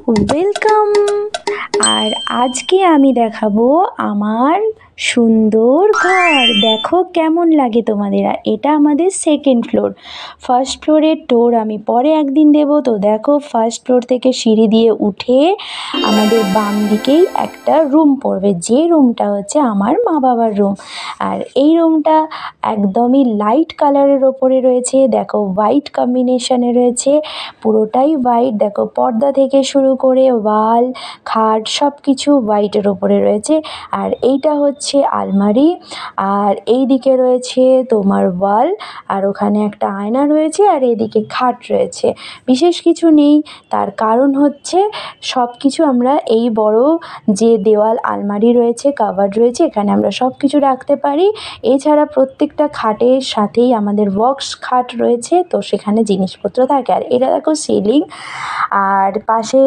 Welcome. আর আজকে আমি দেখাবো আমার সুন্দর ঘর। দেখো কেমন লাগে তোমাদের। এটা আমাদের সেকেন্ড ফ্লোর। ফার্স্ট ফ্লোরের টোর আমি পরে একদিন দেবো। তো দেখো ফার্স্ট ফ্লোর থেকে সিঁড়ি দিয়ে উঠে আমাদের বাম দিকেই একটা রুম পড়বে, যে রুমটা হচ্ছে আমার মা বাবার রুম। আর এই রুমটা একদমই লাইট কালারের ওপরে রয়েছে। দেখো হোয়াইট কম্বিনেশনে রয়েছে, পুরোটাই হোয়াইট। দেখো পর্দা থেকে শুরু করে ওয়াল, খাট সব কিছু হোয়াইটের ওপরে রয়েছে। আর এইটা হচ্ছে আলমারি, আর এই দিকে রয়েছে তোমার ওয়াল, আর ওখানে একটা আয়না রয়েছে, আর এদিকে খাট রয়েছে। বিশেষ কিছু নেই, তার কারণ হচ্ছে সব কিছু আমরা এই বড় যে দেওয়াল আলমারি রয়েছে, কাভার্ড রয়েছে, এখানে আমরা সব কিছু রাখতে পারি। এছাড়া প্রত্যেকটা খাটের সাথেই আমাদের বক্স খাট রয়েছে, তো সেখানে জিনিসপত্র থাকে। আর এটা দেখো সিলিং, আর পাশে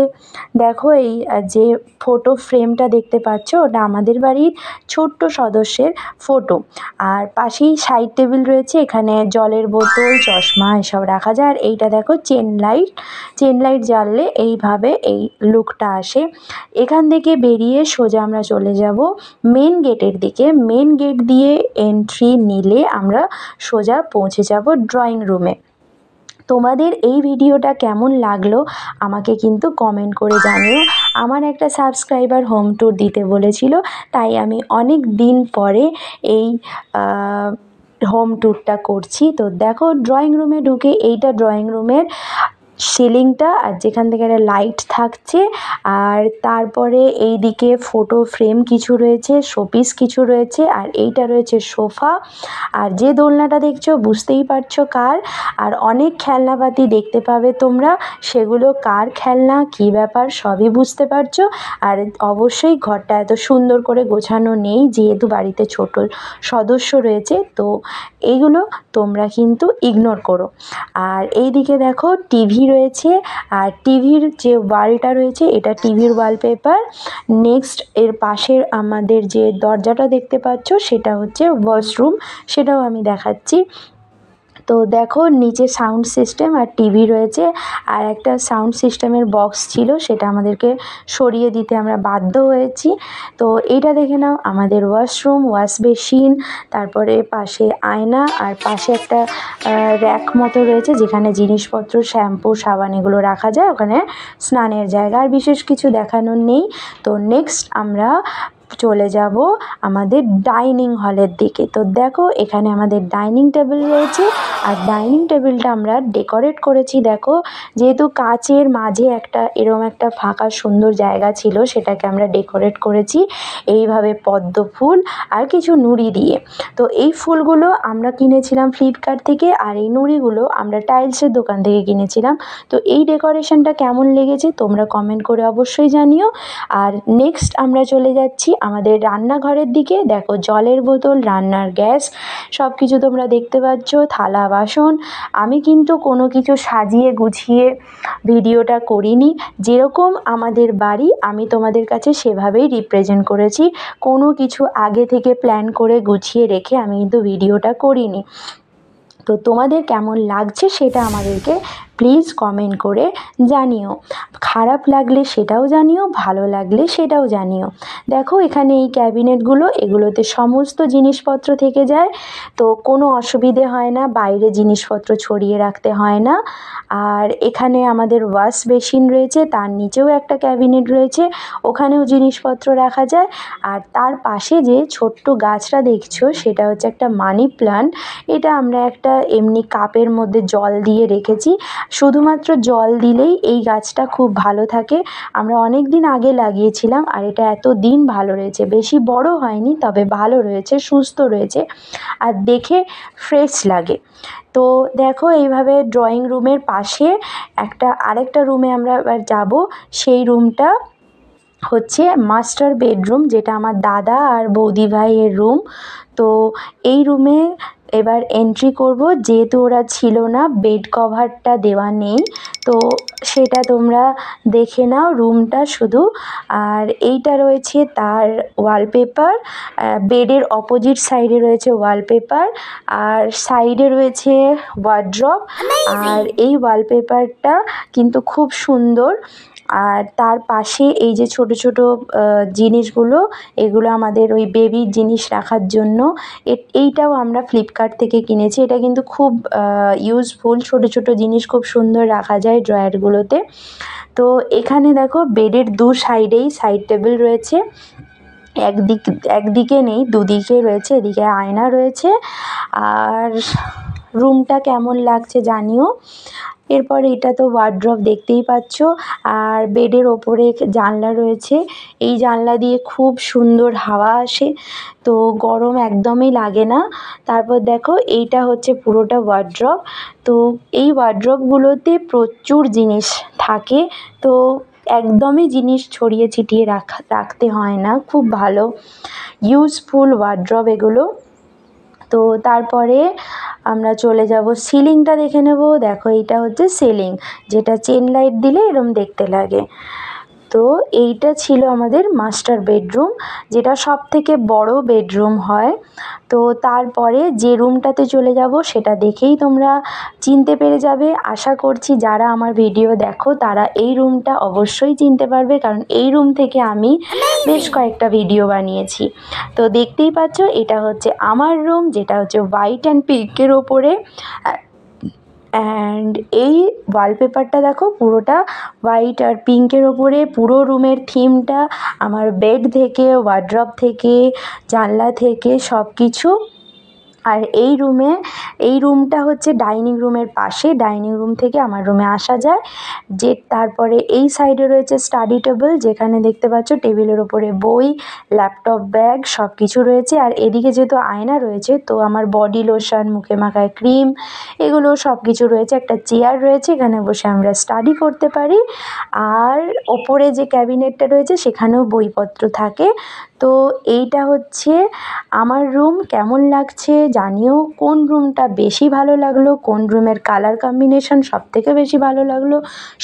দেখো এই যে ফটো ফ্রেমটা দেখতে পাচ্ছ, ওটা আমাদের বাড়ির ছোট্ট সদস্যের ফটো। আর পাশেই সাইড টেবিল রয়েছে, এখানে জলের বোতল, চশমা এসব রাখা যায়। আর এইটা দেখো চেন লাইট জ্বাললে এইভাবে এই লুকটা আসে। এখান থেকে বেরিয়ে সোজা আমরা চলে যাব মেন গেটের দিকে। মেন গেট দিয়ে এন্ট্রি নিলে আমরা সোজা পৌঁছে যাব ড্রয়িং রুমে। তোমাদের এই ভিডিওটা কেমন লাগলো আমাকে কিন্তু কমেন্ট করে জানিও। আমার একটা সাবস্ক্রাইবার হোম ট্যুর দিতে বলেছিল, তাই আমি অনেক দিন পরে এই হোম ট্যুরটা করছি। তো দেখো ড্রয়িং রুমে ঢুকে, এইটা ড্রয়িং রুমের সিলিংটা, আর যেখান থেকে একটা লাইট থাকছে। আর তারপরে এই দিকে ফটো ফ্রেম কিছু রয়েছে, শোপিস কিছু রয়েছে, আর এইটা রয়েছে সোফা। আর যে দোলনাটা দেখছো বুঝতেই পারছো কার। আর অনেক খেলনাপাতি দেখতে পাবে তোমরা, সেগুলো কার খেলনা, কী ব্যাপার সবই বুঝতে পারছো। আর অবশ্যই ঘরটা এত সুন্দর করে গোছানো নেই, যেহেতু বাড়িতে ছোট সদস্য রয়েছে, তো এইগুলো তোমরা কিন্তু ইগনোর করো। আর এই দিকে দেখো টিভি রয়েছে, আর টিভির যে ওয়ালটা রয়েছে এটা টিভির ওয়ালপেপার। নেক্সট এর পাশের আমাদের যে দরজাটা দেখতে পাচ্ছ সেটা হচ্ছে ওয়াশরুম, সেটাও আমি দেখাচ্ছি। তো দেখো নিচে সাউন্ড সিস্টেম আর টিভি রয়েছে, আর একটা সাউন্ড সিস্টেমের বক্স ছিল, সেটা আমাদেরকে সরিয়ে দিতে আমরা বাধ্য হয়েছি। তো এইটা দেখে নাও আমাদের ওয়াশরুম, ওয়াশ বেসিন, তারপরে পাশে আয়না, আর পাশে একটা র্যাক মতো রয়েছে যেখানে জিনিসপত্র, শ্যাম্পু, সাবান এগুলো রাখা যায়। ওখানে স্নানের জায়গা, আর বিশেষ কিছু দেখানোর নেই। তো নেক্সট আমরা চলে যাব আমাদের ডাইনিং হলের দিকে। তো দেখো এখানে আমাদের ডাইনিং টেবিল রয়েছে, আর ডাইনিং টেবিলটা আমরা ডেকোরেট করেছি। দেখো যেহেতু কাচের মাঝে একটা এরম একটা ফাঁকা সুন্দর জায়গা ছিল, সেটাকে আমরা ডেকোরেট করেছি এইভাবে পদ্ম ফুল আর কিছু নুড়ি দিয়ে। তো এই ফুলগুলো আমরা কিনেছিলাম ফ্লিপকার্ট থেকে, আর এই নুড়িগুলো আমরা টাইলসের দোকান থেকে কিনেছিলাম। তো এই ডেকোরেশনটা কেমন লেগেছে তোমরা কমেন্ট করে অবশ্যই জানিও। আর নেক্সট আমরা চলে যাচ্ছি আমাদের রান্নাঘরের দিকে। দেখো জলের বোতল, রান্নার গ্যাস সব কিছু তোমরা দেখতে পাচ্ছ, থালা বাসন। আমি কিন্তু কোনো কিছু সাজিয়ে গুছিয়ে ভিডিওটা করিনি, যেরকম আমাদের বাড়ি আমি তোমাদের কাছে সেভাবেই রিপ্রেজেন্ট করেছি। কোনো কিছু আগে থেকে প্ল্যান করে গুছিয়ে রেখে আমি কিন্তু ভিডিওটা করিনি। তো তোমাদের কেমন লাগছে সেটা আমাদেরকে প্লিজ কমেন্ট করে জানিও। খারাপ লাগলে সেটাও জানিও, ভালো লাগলে সেটাও জানিও। দেখো এখানে এই ক্যাবিনেটগুলো, এগুলোতে সমস্ত জিনিসপত্র থেকে যায়, তো কোনো অসুবিধে হয় না, বাইরে জিনিসপত্র ছড়িয়ে রাখতে হয় না। আর এখানে আমাদের ওয়াশ বেসিন রয়েছে, তার নিচেও একটা ক্যাবিনেট রয়েছে, ওখানেও জিনিসপত্র রাখা যায়। আর তার পাশে যে ছোট্ট গাছটা দেখছো সেটা হচ্ছে একটা মানি প্ল্যান্ট। এটা আমরা একটা এমনি কাপের মধ্যে জল দিয়ে রেখেছি, শুধুমাত্র জল দিলেই এই গাছটা খুব ভালো থাকে। আমরা অনেক দিন আগে লাগিয়েছিলাম, আর এটা এত দিন ভালো রয়েছে, বেশি বড় হয়নি তবে ভালো রয়েছে, সুস্থ রয়েছে, আর দেখে ফ্রেশ লাগে। তো দেখো এইভাবে ড্রয়িং রুমের পাশে আরেকটা রুমে আমরা এবার যাব। সেই রুমটা হচ্ছে মাস্টার বেডরুম, যেটা আমার দাদা আর বৌদি ভাইয়ের রুম। তো এই রুমে এবার এন্ট্রি করব, যেহেতু ওরা ছিল না, বেড কভারটা দেওয়া নেই, তো সেটা তোমরা দেখে নাও রুমটা শুধু। আর এইটা রয়েছে তার ওয়ালপেপার, বেডের অপোজিট সাইডে রয়েছে ওয়ালপেপার, আর সাইডে রয়েছে ওয়ার্ড্রপ। আর এই ওয়ালপেপারটা কিন্তু খুব সুন্দর, আর তার পাশে এই যে ছোট ছোট জিনিসগুলো, এগুলো আমাদের ওই বেবির জিনিস রাখার জন্য। এইটাও আমরা ফ্লিপকার্ট থেকে কিনেছি। এটা কিন্তু খুব ইউজফুল, ছোট ছোট জিনিস খুব সুন্দর রাখা যায় ড্রয়ারগুলোতে। তো এখানে দেখো বেডের দু সাইডেই সাইড টেবিল রয়েছে, একদিকে নেই, দুদিকে রয়েছে। এদিকে আয়না রয়েছে। আর রুমটা কেমন লাগছে জানিও। এরপর এটা তো ওয়ার্ড্রপ দেখতেই পাচ্ছ। আর বেডের ওপরে জানলা রয়েছে, এই জানলা দিয়ে খুব সুন্দর হাওয়া আসে, তো গরম একদমই লাগে না। তারপর দেখো এইটা হচ্ছে পুরোটা ওয়ার্ড্রপ। তো এই ওয়ার্ড্রপগুলোতে প্রচুর জিনিস থাকে, তো একদমই জিনিস ছড়িয়ে ছিটিয়ে রাখতে হয় না, খুব ভালো ইউজফুল ওয়ার্ড্রপ এগুলো। তো তারপরে আমরা চলে যাব সিলিংটা দেখে নেব। দেখো এইটা হচ্ছে সিলিং, যেটা চেন লাইট দিলে এরম দেখতে লাগে। তো এইটা ছিল আমাদের মাস্টার বেডরুম, যেটা সব থেকে বড় বেডরুম হয়। তো তারপরে যে রুমটাতে চলে যাব সেটা দেখেই তোমরা চিনতে পেরে যাবে। আশা করছি যারা আমার ভিডিও দেখো তারা এই রুমটা অবশ্যই চিনতে পারবে, কারণ এই রুম থেকে আমি বেশ কয়েকটা ভিডিও বানিয়েছি। তো দেখতেই পাচ্ছ এটা হচ্ছে আমার রুম, যেটা হচ্ছে হোয়াইট অ্যান্ড পিঙ্কের ওপরে। অ্যান্ড এই ওয়ালপেপারটা দেখো পুরোটা হোয়াইট আর পিঙ্কের ওপরে। পুরো রুমের থিমটা আমার বেড থেকে, ওয়ার্ড্রপ থেকে, জানলা থেকে সব কিছু। আর এই রুমটা হচ্ছে ডাইনিং রুমের পাশে, ডাইনিং রুম থেকে আমার রুমে আসা যায়। যে তারপরে এই সাইডে রয়েছে স্টাডি টেবিল, যেখানে দেখতে পাচ্ছ টেবিলের ওপরে বই, ল্যাপটপ, ব্যাগ সব কিছু রয়েছে। আর এদিকে যেহেতু আয়না রয়েছে, তো আমার বডি লোশন, মুখে মাখায় ক্রিম, এগুলো সব কিছু রয়েছে। একটা চেয়ার রয়েছে, এখানে বসে আমরা স্টাডি করতে পারি। আর ওপরে যে ক্যাবিনেটটা রয়েছে সেখানেও বইপত্র থাকে। তো এইটা হচ্ছে আমার রুম। কেমন লাগছে জানিও, কোন রুমটা বেশি ভালো লাগলো, কোন রুমের কালার কম্বিনেশন সবথেকে বেশি ভালো লাগলো,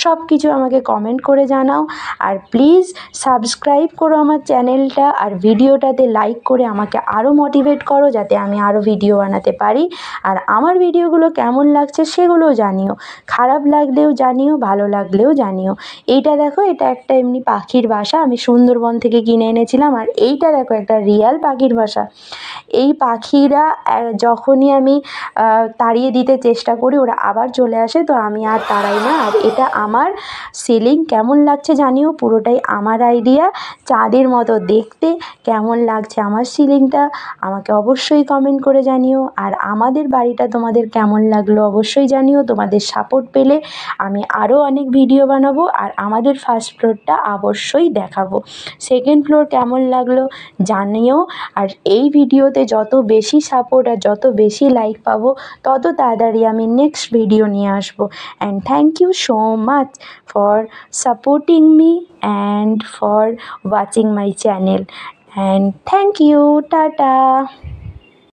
সব কিছু আমাকে কমেন্ট করে জানাও। আর প্লিজ সাবস্ক্রাইব করো আমার চ্যানেলটা, আর ভিডিওটাতে লাইক করে আমাকে আরও মোটিভেট করো, যাতে আমি আরও ভিডিও বানাতে পারি। আর আমার ভিডিওগুলো কেমন লাগছে সেগুলোও জানিও, খারাপ লাগলেও জানিও, ভালো লাগলেও জানিও। এইটা দেখো, এটা একটা এমনি পাখির বাসা, আমি সুন্দরবন থেকে কিনে এনেছিলাম। আর এইটা দেখো একটা রিয়াল পাখির বাসা। এই পাখিরা যখনই আমি তাড়িয়ে দিতে চেষ্টা করি ওরা আবার চলে আসে, তো আমি আর তাড়াই না। আর এটা আমার সিলিং, কেমন লাগছে জানিও, পুরোটাই আমার আইডিয়া। চাঁদের মতো দেখতে। কেমন লাগছে আমার সিলিংটা আমাকে অবশ্যই কমেন্ট করে জানিও। আর আমাদের বাড়িটা তোমাদের কেমন লাগলো অবশ্যই জানিও। তোমাদের সাপোর্ট পেলে আমি আরও অনেক ভিডিও বানাবো। আর আমাদের ফার্স্ট ফ্লোরটা অবশ্যই দেখাবো, সেকেন্ড ফ্লোর কেমন লাগলো জানিও। আর এই ভিডিওতে যত বেশি সাপোর্ট আর যত বেশি লাইক পাবো, তত তাড়াতাড়ি আমি নেক্সট ভিডিও নিয়ে আসবো। And thank you so much for supporting me and for watching my channel. And thank you, tata.